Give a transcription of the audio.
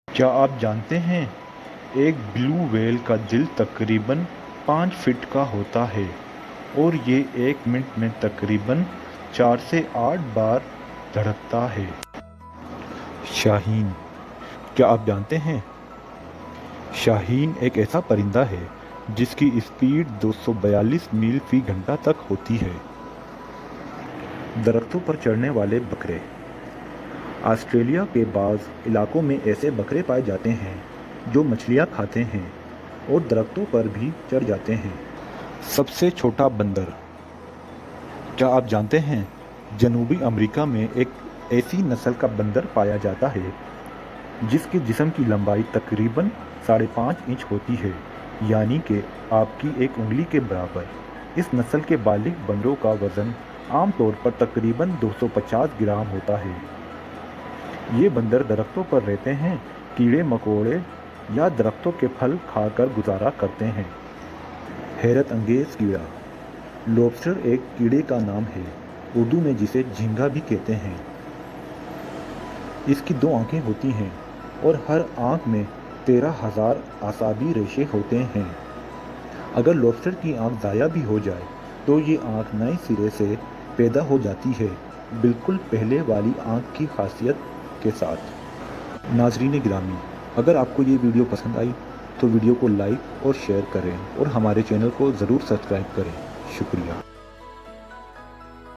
क्या आप जानते हैं एक ब्लू व्हेल का दिल तकरीबन 5 फीट का होता है और ये 1 मिनट में तकरीबन 4 से 8 बार धड़कता है। शाहीन। क्या आप जानते हैं शाहीन एक ऐसा परिंदा है जिसकी स्पीड 242 मील फी घंटा तक होती है। दरख्तों पर चढ़ने वाले बकरे। ऑस्ट्रेलिया के बाज़ इलाकों में ऐसे बकरे पाए जाते हैं जो मछलियाँ खाते हैं और दरख्तों पर भी चढ़ जाते हैं। सबसे छोटा बंदर। क्या आप जानते हैं जनूबी अमेरिका में एक ऐसी नस्ल का बंदर पाया जाता है जिसके जिस्म की लंबाई तकरीबन 5.5 इंच होती है, यानी कि आपकी एक उंगली के बराबर। इस नस्ल के बालिग बंदरों का वज़न आमतौर पर तकरीबन 250 ग्राम होता है। ये बंदर दरख्तों पर रहते हैं, कीड़े मकोड़े या दरख्तों के फल खाकर गुजारा करते हैं। हैरत अंगेज़ कीड़ा। लॉबस्टर एक कीड़े का नाम है, उर्दू में जिसे झींगा भी कहते हैं। इसकी 2 आंखें होती हैं और हर आंख में 13,000 आसाबी रेशे होते हैं। अगर लॉबस्टर की आंख ज़ाया भी हो जाए तो ये आंख नए सिरे से पैदा हो जाती है, बिल्कुल पहले वाली आंख की खासियत के साथ। नाज़रीन गिरामी, अगर आपको ये वीडियो पसंद आई तो वीडियो को लाइक और शेयर करें और हमारे चैनल को ज़रूर सब्सक्राइब करें। शुक्रिया।